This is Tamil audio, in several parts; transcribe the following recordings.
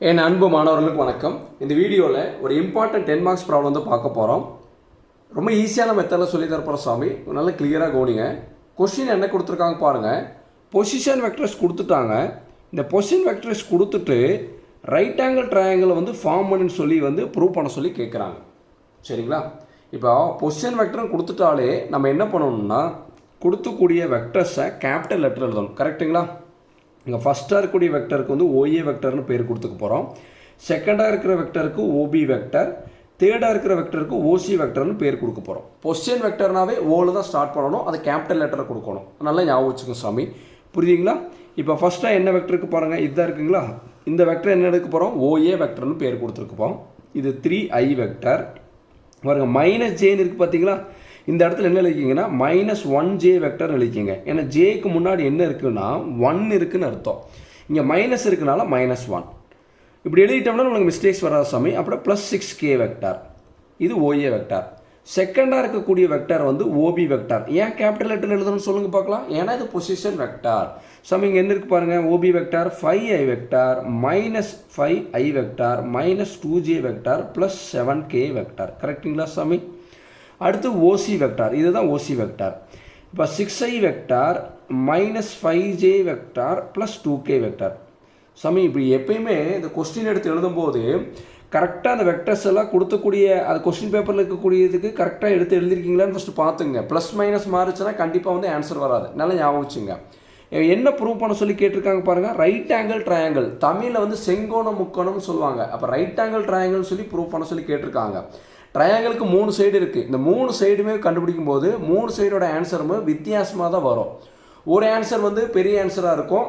என் அன்பு மாணவர்களுக்கு வணக்கம். இந்த வீடியோவில் ஒரு இம்பார்ட்டன்ட் 10 மார்க்ஸ் ப்ராப்ளம் வந்து பார்க்க போகிறோம். ரொம்ப ஈஸியான மெத்தடில் சொல்லி தரப்போகிற சாமி, நல்லா கிளியராக கவனிங்க. கொஸ்டின் என்ன கொடுத்துருக்காங்க பாருங்கள். பொசிஷன் வெக்டர்ஸ் கொடுத்துட்டாங்க. இந்த பொசிஷன் வெக்டர்ஸ் கொடுத்துட்டு ரைட் ஆங்கிள் ட்ரையாங்கிள் வந்து ஃபார்ம் பண்ணுன்னு சொல்லி வந்து ப்ரூவ் பண்ண சொல்லி கேட்குறாங்க. சரிங்களா? இப்போ பொசிஷன் வெக்டர்னு கொடுத்துட்டாலே நம்ம என்ன பண்ணணும்னா கொடுத்துக்கூடிய வெக்டர்ஸை கேபிட்டல் லெட்டர் எழுதணும். கரெக்டுங்களா? இங்கே ஃபஸ்ட்டாக இருக்கக்கூடிய வெக்டருக்கு வந்து ஓஏ வெக்டர்னு பேர் கொடுத்துக்க போகிறோம். செகண்டாக இருக்கிற வெக்டருக்கு ஓபி வெக்டர், தேர்டாக இருக்கிற வெக்டருக்கு ஓசி வெக்டர்னு பேர் கொடுக்க போகிறோம். பொசிஷன் வெக்டர்னாவே ஓவில் தான் ஸ்டார்ட் பண்ணணும், அது கேபிட்டல் லெட்டரை கொடுக்கணும். நல்லா ஞாபகம் வச்சுக்கோங்க சாமி, புரியுதுங்களா? இப்போ ஃபஸ்ட்டாக என்ன வெக்டருக்கு பாருங்கள், இதுதான் இருக்குங்களா? இந்த வெக்டர் என்ன எடுக்க போகிறோம்? ஓஏ வெக்டர்னு பேர் கொடுத்துருக்குப்போம். இது 3i வெக்டர். பாருங்கள், மைனஸ் ஜேன்னு இருக்குது பார்த்தீங்களா? இந்த இடத்துல என்ன எழுதிக்கிங்கன்னா -1j வெக்டர் எழுதிக்கிங்க. ஏன்னா ஜேக்கு முன்னாடி என்ன இருக்குன்னா 1 இருக்குன்னு அர்த்தம். இங்கே மைனஸ் இருக்குனால -1 இப்படி எழுதிட்டோம்னா உங்களுக்கு மிஸ்டேக்ஸ் வராத சாமி. அப்புறம் +6k வெக்டர், இது ஓஏ வெக்டர். செகண்டாக இருக்கக்கூடிய வெக்டர் வந்து ஓபி வெக்டர். ஏன் கேபிட்டல் லெட்டர் எழுதணும்னு சொல்லுங்கள் பார்க்கலாம். ஏன்னா இது பொசிஷன் வெக்டர். சாமி இங்கே என்ன இருக்குது பாருங்கள், OP vector 5i vector -5i vector -2j vector +7k vector. கரெக்டுங்களா சாமி? அடுத்து ஓசி வெக்டார், இதுதான் ஓசி வெக்டார். இப்போ 6i vector -5j vector +2k vector. சாமி இப்படி எப்பயுமே இந்த கொஸ்டின் எடுத்து எழுதும்போது கரெக்டாக அந்த வெக்டர்ஸ் எல்லாம் கொடுத்தக்கூடிய அது கொஸ்டின் பேப்பரில் இருக்கக்கூடியதுக்கு கரெக்டாக எடுத்து எழுதிருக்கீங்களான்னு ஃபஸ்ட்டு பார்த்துங்க. ப்ளஸ் மைனஸ் மாறிச்சுன்னா கண்டிப்பாக வந்து ஆன்சர் வராது. நல்லா ஞாபகம் வச்சுங்க. என்ன ப்ரூவ் பண்ண சொல்லி கேட்டிருக்காங்க பாருங்கள். ரைட் ஆங்கிள் ட்ரையாங்கிள், தமிழில் வந்து செங்கோண முக்கோணம்னு சொல்லுவாங்க. அப்போ ரைட் ஆங்கிள் ட்ரையாங்கிள் சொல்லி ப்ரூவ் பண்ண சொல்லி கேட்டிருக்காங்க. ட்ரையாங்கிளுக்கு 3 சைடு இருக்குது. இந்த 3 சைடுமே கண்டுபிடிக்கும் போது 3 சைடோட ஆன்சருமே வித்தியாசமாக தான் வரும். ஒரு ஆன்சர் வந்து பெரிய ஆன்சராக இருக்கும்.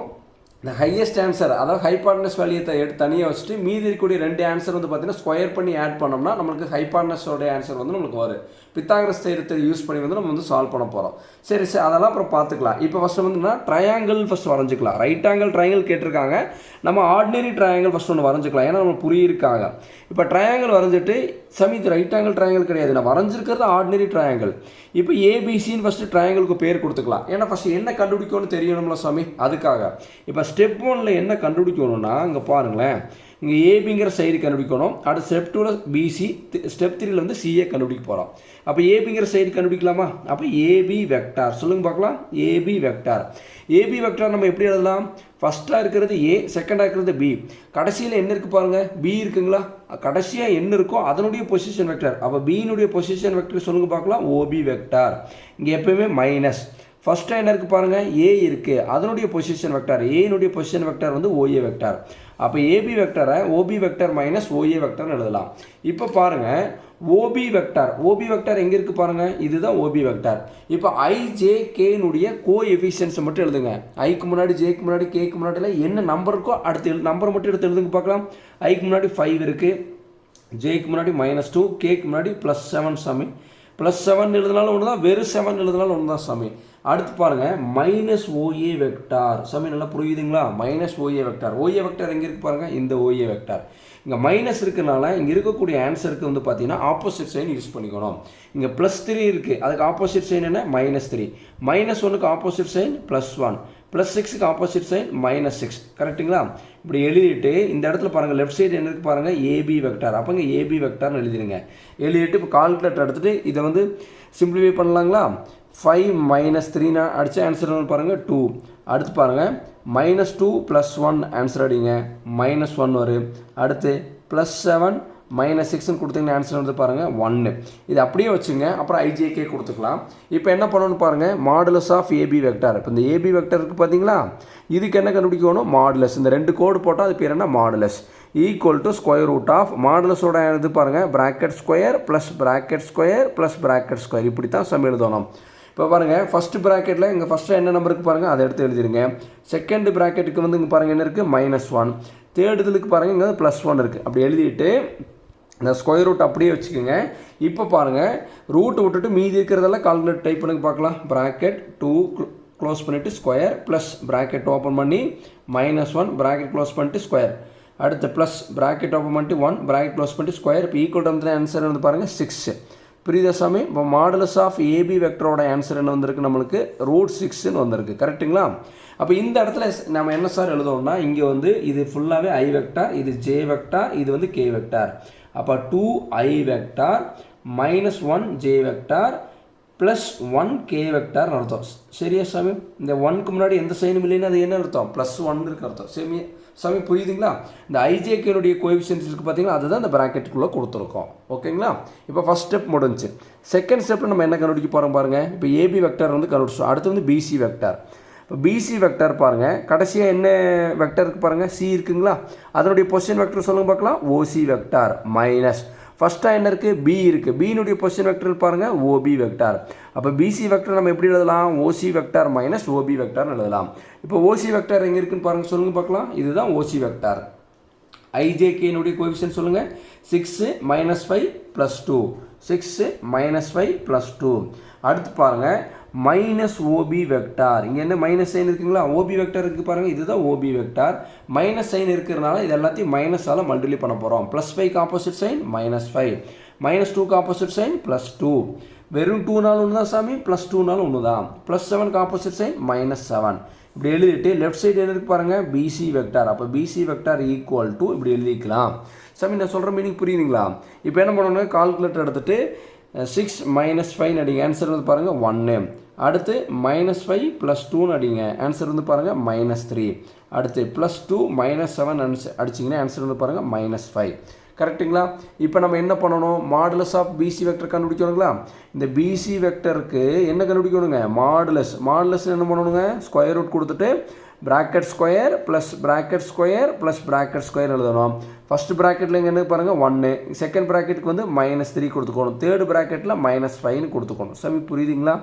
இந்த ஹையஸ்ட் ஆன்சர், அதாவது ஹைபார்ட்னஸ் வேல்யூத்தை எடுத்து தனியாக வச்சுட்டு மீதி இருக்கக்கூடிய 2 ஆன்சர் வந்து பார்த்தீங்கன்னா ஸ்கொயர் பண்ணி ஆட் பண்ணோம்னா நம்மளுக்கு ஹைபார்ட்னஸோட ஆன்சர் வந்து நம்மளுக்கு வரும். பித்தாகரஸ் தேற்றத்தை யூஸ் பண்ணி வந்து நம்ம வந்து சால்வ் பண்ண போகிறோம். சரி அதெல்லாம் அப்புறம் பார்த்துக்கலாம். இப்போ ஃபஸ்ட்டு வந்துன்னா ட்ரையாங்கிள் ஃபஸ்ட் வரைஞ்சிக்கலாம். ரைட் ஆங்கிள் ட்ரையாங்கிள் கேட்டிருக்காங்க. நம்ம ஆர்டினரி ட்ரையாங்கிள் ஃபஸ்ட் ஒன்று வரைஞ்சிக்கலாம். ஏன்னா நம்ம புரியிருக்காங்க. இப்போ ட்ரையாங்கிள் வரைஞ்சிட்டு இது ரைட் ஆங்கிள் ட்ரையாங்கிள் கிடையாது, நான் வரைஞ்சிருக்கிறது ஆர்டினரி ட்ரையாங்கிள். இப்போ ஏபிசின்னு ஃபஸ்ட்டு ட்ரையாங்கிளுக்கு பேர் கொடுத்துக்கலாம். ஏன்னா ஃபஸ்ட்டு என்ன கண்டுபிடிக்கணும்னு தெரியணும்ல சாமி, அதுக்காக. இப்போ ஸ்டெப் 1ல் என்ன கண்டுபிடிக்கணும்னா இங்கே பாருங்களேன், இங்கே ஏபிங்கிற சைடு கண்டுபிடிக்கணும். அடுத்து ஸ்டெப் 2ல் பிசி, ஸ்டெப் 3ல் வந்து சிஏ கண்டுபிடிக்க போகிறோம். அப்போ ஏபிங்கிற சைடு கண்டுபிடிக்கலாமா? அப்போ ஏபி வெக்டார் சொல்லுங்கள் பார்க்கலாம். ஏபி வெக்டார், ஏபி வெக்டார் நம்ம எப்படி எழுதலாம்? ஃபஸ்ட்டாக இருக்கிறது ஏ, செகண்டாக இருக்கிறது பி, கடைசியில் என்ன இருக்குது பாருங்கள், பி இருக்குங்களா? கடைசியாக என்ன இருக்கோ அதனுடைய பொசிஷன் வெக்டார். அப்போ பியினுடைய பொசிஷன் வெக்டர் சொல்லுங்கள் பார்க்கலாம். OB vector. இங்கே எப்போயுமே மைனஸ். ஃபஸ்ட்டாக என்ன இருக்குது பாருங்கள், ஏ இருக்குது, அதனுடைய பொசிஷன் வெக்டார், ஏனுடைய பொசிஷன் வெக்டார் வந்து ஓஏ வெக்டார். அப்போ ஏபி வெக்டரை ஓபி வெக்டர் -ஓஏ வெக்டர்னு எழுதலாம். இப்போ பாருங்கள், ஓபி வெக்டார், ஓபி வெக்டார் எங்கே இருக்குது பாருங்கள், இதுதான் ஓபி வெக்டார். இப்போ ஐஜேகேனுடைய கோஎஃபிஷியன்ஸை மட்டும் எழுதுங்க. ஐக்கு முன்னாடி, ஜேக்கு முன்னாடி, கேக்கு முன்னாடிலாம் என்ன நம்பர் இருக்கோ அடுத்து நம்பரை மட்டும் எடுத்து எழுதுங்க பார்க்கலாம். ஐக்கு முன்னாடி 5 இருக்குது, ஜேக்கு முன்னாடி -2, கேக்கு முன்னாடி +7 சாமி. +7 எழுதினாலும் ஒன்று தான், வெறும் 7 எழுதினாலும் ஒன்று தான் சாமி. அடுத்து பாருங்கள் -ஓஏ வெக்டார். சாமி நல்லா புரியுதுங்களா? -OA vector. ஓஏ வெக்டார் எங்கே இருக்குது பாருங்கள், இந்த ஓஏ வெக்டார். இங்கே மைனஸ் இருக்கிறனால இங்கே இருக்கக்கூடிய ஆன்சருக்கு வந்து பார்த்தீங்கன்னா ஆப்போசிட் சைன் யூஸ் பண்ணிக்கணும். இங்கே +3 இருக்குது, அதுக்கு ஆப்போசிட் சைன் என்ன? -3. -1க்கு ஆப்போசிட் சைன் +1, +6க்கு ஆப்போசிட் சைன் -6. கரெக்டுங்களா? இப்படி எழுதிட்டு இந்த இடத்துல பாருங்கள், லெஃப்ட் சைடு என்ன இருக்குது பாருங்கள், ஏபி வெக்டார். அப்போ இங்கே ஏபி வெக்டார்னு எழுதிடுங்க. எழுதிட்டு இப்போ கால்குலேட்டர் எடுத்துகிட்டு இதை வந்து சிம்பிளிஃபை பண்ணலாங்களா? 5 -3 அடித்த ஆன்சர் வந்து பாருங்கள் 2. அடுத்து பாருங்கள் -2 +1 ஆன்சர் அடிங்க, -1 வரும். அடுத்து +7 -6ன்னு கொடுத்தீங்கன்னா ஆன்சர் வந்து பாருங்கள் 1. இது அப்படியே வச்சுங்க. அப்புறம் ஐஜேகே கொடுத்துக்கலாம். இப்போ என்ன பண்ணணும்னு பாருங்கள், மாடுலஸ் ஆஃப் ஏபி வெக்டார். இப்போ இந்த ஏபி வெக்டார் இருக்குது பார்த்தீங்களா, இதுக்கு என்ன கண்டுபிடிக்கணும்? மாடுலஸ். இந்த 2 கோடு போட்டால் அது பேர் என்ன? Modulus. Equal to square root of மாடுலஸோட இது பாருங்கள், bracket square plus bracket square plus bracket square. இப்படி தான் சம் எழுதணும். இப்போ பாருங்கள், ஃபஸ்ட்டு ப்ராக்கெட்டில் இங்கே ஃபஸ்ட்டு என்ன நம்பருக்கு பாருங்கள் அதை எடுத்து எழுதிருங்க. செகண்ட் ப்ராக்கெட்டுக்கு வந்து இங்கே பாருங்கள் என்ன இருக்குது, -1. தேர்ட் இதுக்கு பாருங்கள் இங்கே +1 இருக்குது. அப்படி எழுதிட்டு இந்த ஸ்கொயர் ரூட் அப்படியே வச்சுக்கோங்க. இப்போ பாருங்கள், ரூட் விட்டுட்டு மீதி இருக்கிறதெல்லாம் கால்குலேட் டைப் பண்ணி பார்க்கலாம். ப்ராக்கெட் 2 க்ளோஸ் பண்ணிவிட்டு ஸ்கொயர் ப்ளஸ் ப்ராக்கெட் ஓப்பன் பண்ணி -1 ப்ராக்கெட் க்ளோஸ் பண்ணிட்டு ஸ்கொயர். அடுத்து ப்ளஸ் ப்ராக்கெட் ஓப்பன் பண்ணிட்டு 1 ப்ராக்கெட் க்ளோஸ் பண்ணிட்டு ஸ்கொயர். இப்போ ஈக்குவல் வந்து ஆன்சர் வந்து பாருங்கள் 6. புரியுதா சாமி? இப்போ மாடுலஸ் ஆஃப் ஏபி வெக்டரோட ஆன்சர் என்ன வந்திருக்கு நம்மளுக்கு? √6ன்னு வந்திருக்கு. கரெக்டுங்களா? அப்போ இந்த இடத்துல நம்ம என்ன சார் எழுதோம்னா, இங்கே வந்து இது ஃபுல்லாகவே ஐ வெக்டார், இது ஜே வெக்டார், இது வந்து கே வெக்டார். அப்போ 2i vector -1 J vector +1 K vector அர்த்தம். சரியா சாமி? இந்த 1க்கு முன்னாடி எந்த சைனும் இல்லைன்னா அது என்ன அர்த்தம்? +1 இருக்கு அர்த்தம். சரி சாமி, புரியுதுங்களா? இந்த ஐஜேகேனுடைய கோஎஃபிஷியன்ட்ஸ் இருக்குது பார்த்தீங்களா, அதுதான் இந்த ப்ராக்கெட்டுக்குள்ளே கொடுத்துருக்கோம். ஓகேங்களா? இப்போ ஃபஸ்ட் ஸ்டெப் முடிஞ்சு. செகண்ட் ஸ்டெப்பில் நம்ம என்ன கண்டுபிடிக்க போகிறோம் பாருங்கள். இப்போ ஏபி வெக்டார் வந்து கண்டுபிடிச்சோம். அடுத்து வந்து பிசி வெக்டார். இப்போ பிசி வெக்டார் பாருங்கள், கடைசியாக என்ன வெக்டர் இருக்குது பாருங்கள், சி இருக்குங்களா? அதனுடைய பொசிஷன் வெக்டர் சொல்லுங்க பார்க்கலாம். ஓசி வெக்டார் மைனஸ் ஃபஸ்ட்டாக என்ன இருக்குது? பி இருக்குது. பியினுடைய பொசிஷன் வெக்டர் பாருங்கள், ஓபி வெக்டார். அப்போ பிசி வெக்டர் நம்ம எப்படி எழுதலாம்? ஓசி வெக்டார் மைனஸ் ஓபி வெக்டார்னு எழுதலாம். இப்போ ஓசி வெக்டார் எங்கே இருக்குன்னு பாருங்கள், சொல்லுங்கள் பார்க்கலாம். இதுதான் ஓசி வெக்டார். ஐஜேகேனுடைய கோஎஃபிஷியன்ட் சொல்லுங்கள். 6 - 5 + 2. 6 - 5 + 2. அடுத்து பாருங்கள் மைனஸ் ஓபி வெக்டார். இங்கே என்ன மைனஸ் சைன் இருக்குங்களா? ஓபி வெக்டார் இருக்குது பாருங்கள், இதுதான் ஓபி வெக்டார். மைனஸ் சைன் இருக்கிறதுனால இது எல்லாத்தையும் மைனஸால் மல்டிப்ளை பண்ண போகிறோம். +5க்கு ஆப்போசிட் சைன் -5, -2க்கு ஆப்போசிட் சைன் +2. வெறும் 2நாலும் ஒன்று தான் சாமி, +2நாலும் ஒன்று தான். +7க்கு ஆப்போசிட் சைன் -7. இப்படி எழுதிட்டு லெஃப்ட் சைடு என்ன இருக்கு பாருங்கள், பிசி வெக்டார். அப்போ பிசி வெக்டார் ஈக்குவல் டு இப்படி எழுதிக்கலாம். சாமி நான் சொல்கிற மீனிங் புரியுதுங்களா? இப்போ என்ன பண்ணணும், கால்குலேட்டர் எடுத்துகிட்டு 6 - 5 அடிங்க. ஆன்சர் வந்து பாருங்கள் 1. அடுத்து -5 + 2 அடிங்க. ஆன்சர் வந்து பாருங்கள் -3. அடுத்து +2 -7 அடிச்சிங்கன்னா ஆன்சர் வந்து பாருங்கள் -5. கரெக்டுங்களா? இப்போ நம்ம என்ன பண்ணணும், மாடுலஸ் ஆஃப் பிசி வெக்டர் கண்டுபிடிக்கணுங்களா? இந்த பிசி வெக்டருக்கு என்ன கண்டுபிடிக்கணுங்க? மாடுலஸ் என்ன பண்ணணுங்க? ஸ்கொயர் ரூட் கொடுத்துட்டு bracket square plus bracket square plus bracket square எழுதணும். ஃபஸ்ட்டு ப்ராக்கெட்டில் இங்கே என்ன பாருங்கள் 1, செகண்ட் ப்ராக்கெட்டுக்கு வந்து -3 கொடுத்துக்கணும், தேர்டு ப்ராக்கெட்டில் -5ன்னு கொடுத்துக்கணும். சாமி புரியுதுங்களா?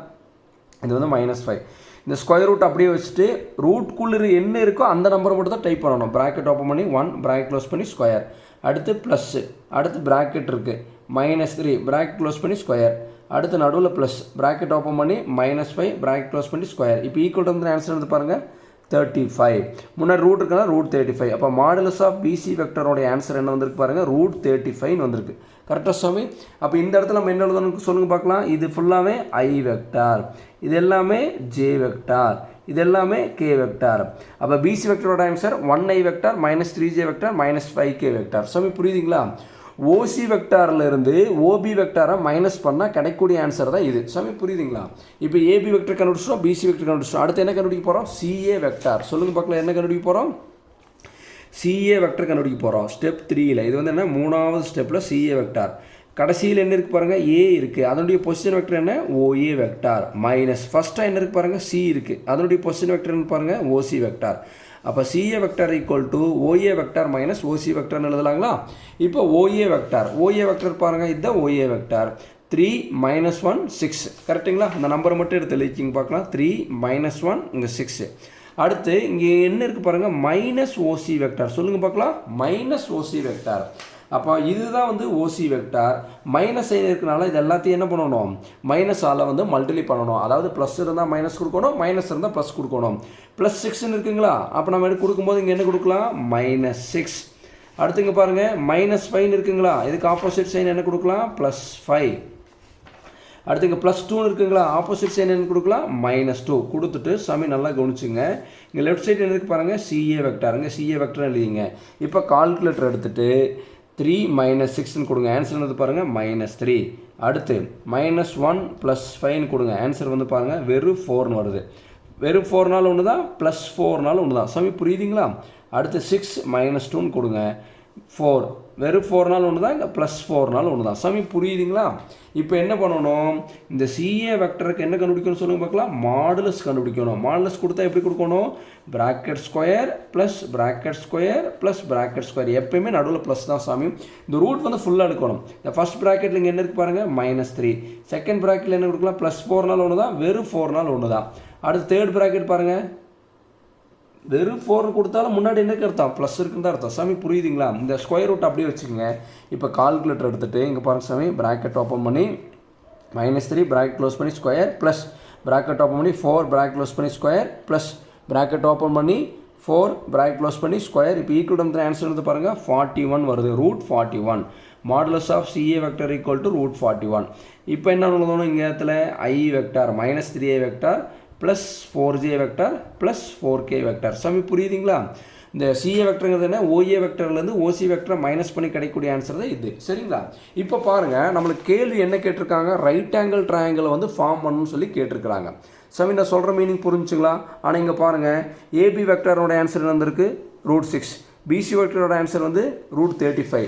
இது வந்து -5. இந்த ஸ்கொயர் ரூட் அப்படியே வச்சுட்டு ரூட்குள்ளே என்ன இருக்கோ அந்த நம்பரை மட்டும் தான் டைப் பண்ணணும். ப்ராக்கெட் ஓப்பன் பண்ணி 1, ப்ராக்கெட் க்ளோஸ் பண்ணி ஸ்கொயர், அடுத்து ப்ளஸ்ஸு, அடுத்து ப்ராக்கெட் இருக்குது -3, ப்ராக்கெட் க்ளோஸ் பண்ணி ஸ்கொயர், அடுத்து நடுவில் ப்ளஸ், ப்ராக்கெட் ஓப்பன் பண்ணி -5, ப்ராக்கெட் க்ளோஸ் பண்ணி ஸ்கொயர். இப்போ ஈக்குவல் வந்து ஆன்சர் வந்து பாருங்கள் 35. முன்னாடி ரூட் இருக்குன்னா √35. அப்போ மாடுலஸ் ஆஃப் பிசி வெக்டரோடைய ஆன்சர் என்ன வந்திருக்கு பாருங்கள், √35 வந்திருக்கு. கரெக்டாக சாமி? அப்போ இந்த இடத்துல நம்ம என்ன எழுதணும் சொல்லுங்கள் பார்க்கலாம். இது ஃபுல்லாகவே ஐ வெக்டார், இது எல்லாமே ஜே வெக்டார், இது எல்லாமே கே வெக்டார். அப்போ பிசி வெக்டரோட answer 1i vector -3j vector -5k vector. சாமி புரியுதுங்களா? ஓசி வெக்டாரில் இருந்து ஓபி வெக்டாரை மைனஸ் பண்ணால் கிடைக்கக்கூடிய ஆன்சர் தான் இது. சாமி புரியுதுங்களா? இப்போ ஏபி வெக்டர் கண்டுபிடிச்சோம், பிசி வெக்டர் கண்டுபிடிச்சோம். அடுத்து என்ன கண்டுபிடிக்க போகிறோம்? CA vector. சொல்லுங்கள் பார்க்கலாம், என்ன கண்டுபிடிக்க போகிறோம்? சிஏ வெக்டர் கண்டுபிடிக்க போகிறோம். ஸ்டெப் 3ல் இது வந்து என்ன, 3வது ஸ்டெப்பில் சிஏ வெக்டார். கடைசியில் என்ன இருக்குது பாருங்கள், ஏ இருக்குது, அதனுடைய பொசிஷன் வெக்டர் என்ன, ஓஏ வெக்டார் மைனஸ் ஃபஸ்ட்டாக என்ன இருக்குது பாருங்கள், சி இருக்குது, அதனுடைய பொசிஷன் வெக்டர் என்ன பாருங்கள், ஓசி வெக்டார். அப்போ CA vector equal to OA vector minus OC வெக்டார்னு எழுதலாங்களா? இப்போ ஓஏ வெக்டார் பாருங்கள், இதுதான் ஓஏ வெக்டார். 3 - 1 6. கரெக்டுங்களா? அந்த நம்பரை மட்டும் எடுத்து எழுதிக்கிங்க பார்க்கலாம். 3 - 1 இங்கே 6. அடுத்து இங்கே என்ன இருக்குது பாருங்கள், மைனஸ் ஓசி வெக்டார். சொல்லுங்கள் பார்க்கலாம், மைனஸ் ஓசி வெக்டார். அப்போ இதுதான் வந்து ஓசி வெக்டார். மைனஸ் சைன் இருக்கிறனால இது எல்லாத்தையும் என்ன பண்ணணும், மைனஸால் வந்து மல்டிப்ளை பண்ணணும். அதாவது ப்ளஸ் இருந்தால் மைனஸ் கொடுக்கணும், மைனஸ் இருந்தால் ப்ளஸ் கொடுக்கணும். +6 இருக்குங்களா? அப்போ நம்ம எடுத்து கொடுக்கும்போது இங்கே என்ன கொடுக்கலாம், -6. அடுத்து இங்கே பாருங்கள் -5 இருக்குங்களா? இதுக்கு ஆப்போசிட் சைன் என்ன கொடுக்கலாம், +5. அடுத்து இங்கே +2 இருக்குங்களா? ஆப்போசிட் சைன் என்ன கொடுக்கலாம், -2 கொடுத்துட்டு சாமி நல்லா கவனிச்சுங்க. இங்கே லெஃப்ட் சைடு என்ன இருக்குது பாருங்கள், சிஏ வெக்டார். இங்கே சிஏ வெக்டார் எழுதிங்க. இப்போ கால்குலேட்டர் எடுத்துகிட்டு 3 - 6ன்னு கொடுங்க. ஆன்சர் வந்து பாருங்கள் -3. அடுத்து -1 + 5 கொடுங்க. ஆன்சர் வந்து பாருங்கள் வெறும் 4ன்னு வருது. வெறும் 4நாலும் ஒன்று தான், +4நாலும் ஒன்று தான். சாமி புரியுதுங்களா? அடுத்து 6 - 2ன்னு கொடுங்க. 4 வெறும் 4நாலும் ஒன்று தான், இங்கே +4நாலும் ஒன்று தான். சாமி புரியுதுங்களா? இப்போ என்ன பண்ணணும், இந்த சிஏ வெக்டருக்கு என்ன கண்டுபிடிக்கணும் சொல்லுங்கள் பார்க்கலாம், மாடுலஸ் கண்டுபிடிக்கணும். மாடுலஸ் கொடுத்தா எப்படி கொடுக்கணும், bracket square plus bracket square plus bracket square. எப்பயுமே நடுவில் ப்ளஸ் தான் சாமி. இந்த ரூட் வந்து ஃபுல்லாக எடுக்கணும். இந்த ஃபஸ்ட் ப்ராக்கெட்டில் இங்கே என்ன இருக்குது பாருங்கள், -3. செகண்ட் ப்ராக்கெட்டில் என்ன கொடுக்கலாம், +4நாலும் ஒன்று தான், வெறும் 4நாலும் ஒன்று தான். அடுத்து தேர்ட் ப்ராக்கெட் பாருங்கள், வெறும் 4 கொடுத்தாலும் முன்னாடி என்ன அர்த்தம், ப்ளஸ் இருக்குன்னு தான் அர்த்தம். சாமி புரியுதுங்களா? இந்த ஸ்கொயர் ரூட் அப்படியே வச்சுக்கோங்க. இப்போ கால்குலேட்டர் எடுத்துகிட்டு இங்கே பாருங்கள் சாமி, ப்ராக்கெட் ஓப்பன் பண்ணி -3 ப்ராக்கெட் க்ளோஸ் பண்ணி ஸ்கொயர் ப்ளஸ் ப்ராக்கெட் ஓப்பன் பண்ணி 4 ப்ராக்கெட் க்ளோஸ் பண்ணி ஸ்கொயர் ப்ளஸ் ப்ராக்கெட் ஓப்பன் பண்ணி 4 ப்ராக்கெட் க்ளோஸ் பண்ணி ஸ்கொயர். இப்போ ஈக்குவல் வந்து ஆன்சர் வந்து பாருங்கள் 41 வருது, √41. Modulus of CA vector equal to root 41. இப்போ என்ன எழுதணும் இங்கே இடத்துல i vector minus 3a vector plus 4j vector plus 4k vector. சாமி புரியுதுங்களா? இந்த சிஏ வெக்டருங்கிறது என்ன, ஓஏ வெக்டர்லேருந்து ஓசி வெக்டரை மைனஸ் பண்ணி கிடைக்கக்கூடிய ஆன்சர் தான் இது. சரிங்களா? இப்போ பாருங்கள், நம்மளுக்கு கேள்வி என்ன கேட்டிருக்காங்க, ரைட் ஆங்கிள் ட்ரையாங்கிளை வந்து ஃபார்ம் பண்ணணும்னு சொல்லி கேட்டிருக்கிறாங்க. சாமி நான் சொல்கிற மீனிங் புரிஞ்சுங்களா? ஆனால் இங்கே பாருங்கள், ஏபி வெக்டரோட ஆன்சர் வந்திருக்கு √6, பிசி வெக்டரோட ஆன்சர் வந்து √35,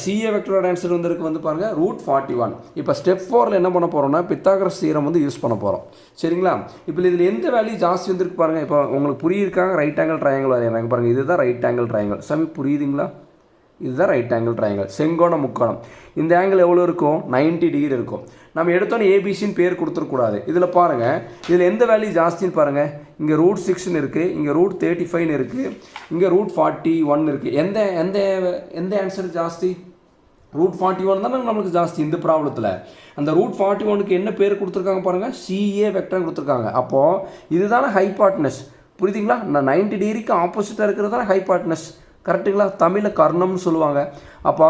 சிஏ வெக்டரோட ஆன்சர் வந்திருக்கு வந்து பாருங்கள் √41. இப்போ ஸ்டெப் 4ல் என்ன பண்ண போகிறோம்னா பித்தாகரஸ் தியரம் வந்து யூஸ் பண்ண போகிறோம். சரிங்களா? இப்போ இதில் எந்த வேல்யூ ஜாஸ்தி வந்துருக்கு பாருங்கள். இப்போ உங்களுக்கு புரியிருக்காங்க ரைட் ஆங்கிள் ட்ரையாங்கிள் வரையறாங்க பாருங்கள், இதுதான் ரைட் ஆங்கிள் ட்ரையாங்கிள். சாமி புரியுதுங்களா? இதுதான் ரைட் ஆங்கிள் ட்ரையாங்கிள், செங்கோண முக்கோணம். இந்த ஆங்கிள் எவ்வளோ இருக்கும், 90 டிகிரி இருக்கும். நம்ம எடுத்தோன்னே ஏபிசின்னு பேர் கொடுத்துருக்கூடாது. இதில் பாருங்கள், இதில் எந்த வேல்யூ ஜாஸ்தின்னு பாருங்கள், இங்கே √6ன்னு இருக்குது, இங்கே √35ன்னு இருக்குது, இங்கே √41 இருக்குது. எந்த எந்த எந்த ஆன்சர் ஜாஸ்தி? √41 தானே நம்மளுக்கு ஜாஸ்தி இந்த ப்ராப்ளத்தில். அந்த √41க்கு என்ன பேர் கொடுத்துருக்காங்க பாருங்கள், சிஏ வெக்டர் கொடுத்துருக்காங்க. அப்போது இதுதானே ஹைபாட்னஸ். புரியுதுங்களா? நான் 90 டிகிரிக்கு ஆப்போசிட்டாக இருக்கிறது தான் ஹைபாட்னஸ். கரெக்டுங்களா? தமிழில் கர்ணம்னு சொல்லுவாங்க. அப்போ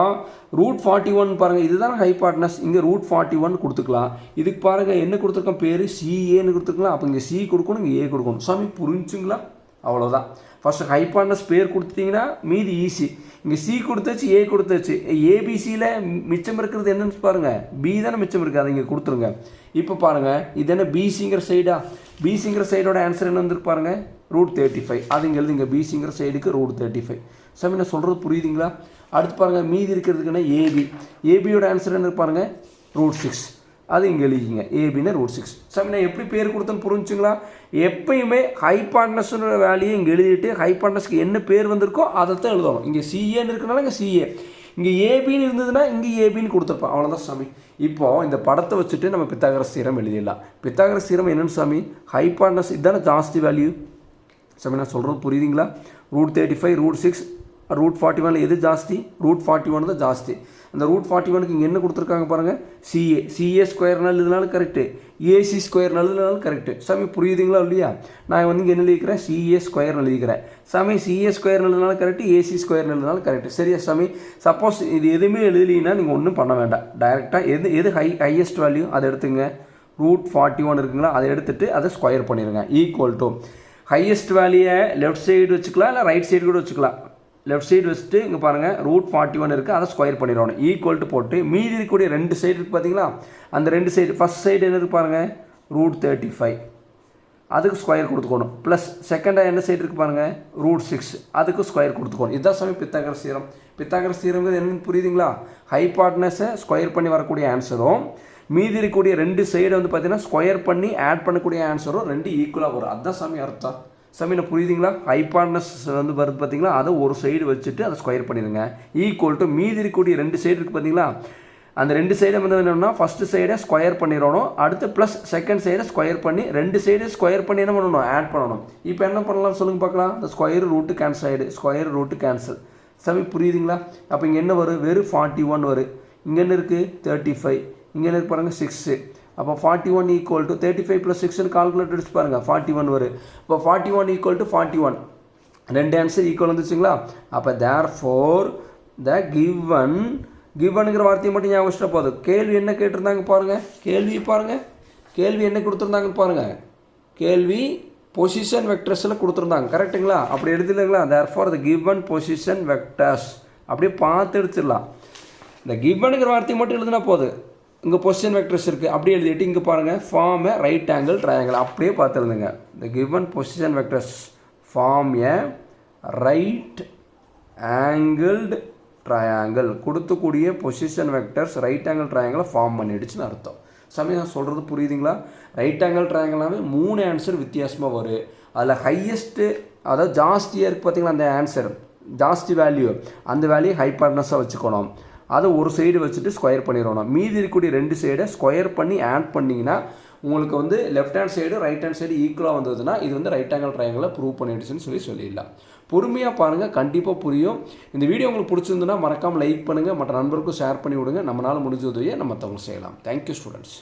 √41 பாருங்கள், இதுதான் ஹைபாட்னஸ். இங்கே √41 கொடுத்துக்கலாம். இதுக்கு பாருங்கள் என்ன கொடுத்துருக்கோம், பேர் சிஏன்னு கொடுத்துருக்கலாம். அப்போ இங்கே சி கொடுக்கணும், இங்கே ஏ கொடுக்கணும். சாமி புரிஞ்சுங்களா? அவ்வளோதான். ஃபஸ்ட்டு ஹைபாட்னஸ் பேர் கொடுத்துட்டிங்கன்னா மீதி ஈஸி. இங்கே சி கொடுத்தாச்சு, ஏ கொடுத்தாச்சு. ஏபிசியில் மிச்சம் இருக்கிறது என்னன்னு பாருங்கள், பி தானே மிச்சம் இருக்குது, அதை இங்கே கொடுத்துருங்க. இப்போ பாருங்கள், இது என்ன பிசிங்கிற சைடா? பிசிங்கிற சைடோட ஆன்சர் என்ன வந்துருக்கு பாருங்கள், √35. அது இங்கே எழுதுங்க, பிசிங்கிற சைடுக்கு √35. சாமி நான் சொல்கிறது புரியுதுங்களா? அடுத்து பாருங்கள், மீதி இருக்கிறதுக்குன்னா ஏபி. ஏபியோட ஆன்சர் என்ன பாருங்கள், √6. அது இங்கே எழுதிங்க, ஏபின்னா √6. சாமி நான் எப்படி பேர் கொடுத்தேன்னு புரிஞ்சுங்களா? எப்பயுமே ஹைபாட்னஸோட வேல்யூயை இங்கே எழுதிட்டு ஹைபாட்னஸ்க்கு என்ன பேர் வந்திருக்கோ அதை தான் எழுதணும். இங்கே சிஏன்னு இருக்கனால இங்கே சிஏ, இங்கே ஏபின்னு இருந்ததுன்னா இங்கே ஏபின்னு கொடுத்துருப்போம். அவ்வளோதான் சாமி. இப்போது இந்த படத்தை வச்சுட்டு நம்ம பித்தாகரஸ் தியரம் எழுதிடலாம். பித்தாகரஸ் தியரம் என்னென்னு சாமி, ஹைபாட்னஸ் இதுதானே ஜாஸ்தி வேல்யூ. சாமி நான் சொல்கிறது புரியுதுங்களா? √35, √6, √41 எது ஜாஸ்தி? √41 தான் ஜாஸ்தி. அந்த √41க்கு இங்கே என்ன கொடுத்துருக்காங்க பாருங்கள், சிஏ. சிஏ ஸ்கொயர் எழுதினாலும் கரெக்டு, ஏசி ஸ்கொயர் எழுதினாலும் கரெக்டு. சாமி புரியுதுங்களா இல்லையா? நான் வந்து இங்கே என்ன எழுதிக்கிறேன், சிஏ ஸ்கொயர் எழுதிக்கிறேன். சாமி சிஏ ஸ்கொயர் எழுதினாலும் கரெக்டு, ஏசி ஸ்கொயர் எழுதினாலும் கரெக்டு. சரியா சாமி? சப்போஸ் இது எதுவுமே எழுதலைன்னா நீங்கள் ஒன்றும் பண்ண வேண்டாம். டைரெக்டாக எது ஹையஸ்ட் வேல்யூ அதை எடுத்துங்க. √41 இருக்குங்களா, அதை எடுத்துகிட்டு அதை ஸ்கொயர் பண்ணிடுங்க. ஈக்குவல் டு ஹையஸ்ட் வேல்யூயை லெஃப்ட் சைடு வச்சுக்கலாம், இல்லை ரைட் சைடு கூட வச்சுக்கலாம். லெஃப்ட் சைடு வச்சுட்டு இங்கே பாருங்கள் √41 இருக்குது, அதை ஸ்கொயர் பண்ணிடணும். ஈக்குவல் டு போட்டு மீதி இருக்கக்கூடிய 2 சைடு இருக்குது பார்த்தீங்களா, அந்த 2 சைடு ஃபஸ்ட் சைடு என்ன இருக்குது பாருங்கள், √35, அதுக்கு ஸ்கொயர் கொடுத்துக்கணும். ப்ளஸ் செகண்டாக என்ன சைடு இருக்குது பாருங்கள், √6, அதுக்கு ஸ்கொயர் கொடுத்துக்கணும். இதுதான் சாமி பித்தாகரஸ் தியரம். பித்தாகரஸ் தியரங்கிறது என்னென்னு புரியுதுங்களா? ஹைபாட்னஸை ஸ்கொயர் பண்ணி வரக்கூடிய ஆன்சரும் மீதி இருக்கக்கூடிய 2 சைடை வந்து பார்த்தீங்கன்னா ஸ்கொயர் பண்ணி ஆட் பண்ணக்கூடிய ஆன்சரும் 2 ஈக்குவலாக வரும். அதுதான் சாமி அர்த்தம். சாமி நான் புரியுதுங்களா? ஹைபாட்னஸ் வந்து வருது பார்த்தீங்களா, அதை ஒரு சைடு வச்சுட்டு அதை ஸ்கொயர் பண்ணிடுங்க. ஈக்குவல் டு மீதி இருக்கக்கூடிய 2 சைடு இருக்குது பார்த்தீங்களா, அந்த 2 சைடை வந்து என்னென்னா ஃபஸ்ட்டு சைடை ஸ்கொயர் பண்ணிடணும், அடுத்து ப்ளஸ் செகண்ட் சைடை ஸ்கொயர் பண்ணி 2 சைடு ஸ்கொயர் பண்ணி என்ன பண்ணணும், ஆட் பண்ணணும். இப்போ என்ன பண்ணலாம் சொல்லுங்கள் பார்க்கலாம். இந்த ஸ்கொயர் ரூட்டு கேன்சல் ஆகிடு, ஸ்கொயர் ரூட்டு கேன்சல். சாமி புரியுதுங்களா? அப்போ இங்கே என்ன வரும், வெறும் 41 வரும். இங்கே என்ன இருக்குது, 35, இங்கே என்ன இருக்கு பாருங்கள் 6. அப்போ 41 ஈக்குவல் டு 35 + 6 கால்குலேட் அடிச்சு பாருங்கள், 41 வரும். இப்போ 41 ஈக்குவல் டு 41, 2 ஆன்சர் ஈக்குவல் வந்துச்சுங்களா? அப்போ தேர்ஃபோர் த கிவன்ங்கிற வார்த்தையை மட்டும் ஞாபகம் வச்சுட்டா போதும். கேள்வி என்ன கேட்டிருந்தாங்க பாருங்கள், கேள்வி என்ன கொடுத்துருந்தாங்கன்னு பாருங்கள். கேள்வி பொசிஷன் வெக்டர்ஸில் கொடுத்துருந்தாங்க, கரெக்டுங்களா? அப்படி எழுதிஇல்லைங்களா? Therefore the given position vectors அப்படியே பார்த்து எடுத்துடலாம். இந்த கிவனுங்கிற வார்த்தையை மட்டும் எழுதுனா போதும். இங்கே பொசிஷன் வெக்டர்ஸ் இருக்குது, அப்படியே எழுதிட்டு இங்கே பாருங்கள் form a right angle triangle அப்படியே பார்த்துருந்துங்க. இந்த given position vectors form a right angled triangle. கொடுத்துக்கூடிய பொசிஷன் வெக்டர்ஸ் ரைட் ஆங்கிள் ட்ரையாங்கிளை ஃபார்ம் பண்ணிடுச்சுன்னு அர்த்தம். சாமி நான் சொல்கிறது புரியுதுங்களா? ரைட் ஆங்கிள் ட்ரையாங்கிள்னாவே 3 ஆன்சர் வித்தியாசமாக வரும். அதில் ஹையஸ்ட்டு அதாவது ஜாஸ்தியாக இருக்குது பார்த்தீங்களா, அந்த ஆன்சர் ஜாஸ்தி வேல்யூ, அந்த வேல்யூ ஹைபாட்னஸாக வச்சுக்கணும். அதை ஒரு சைடு வச்சுட்டு ஸ்கொயர் பண்ணிடணும். மீதி இருக்கக்கூடிய 2 சைடை ஸ்கொயர் பண்ணி ஆட் பண்ணிங்கன்னா உங்களுக்கு வந்து left hand side right hand side ஈக்குவலாக வந்ததுன்னா இது வந்து ரைட் ஆங்கிள் ட்ரையாங்கிளில் ப்ரூவ் பண்ணிடுச்சுன்னு சொல்லிடலாம். பொறுமையாக பாருங்கள், கண்டிப்பாக புரியும். இந்த வீடியோ உங்களுக்கு பிடிச்சிருந்துன்னா மறக்காமல் லைக் பண்ணுங்கள், மற்ற நண்பருக்கும் ஷேர் பண்ணி விடுங்க. நம்மளால் முடிஞ்ச உதவியை நம்ம மற்றவங்க செய்யலாம். Thank you students.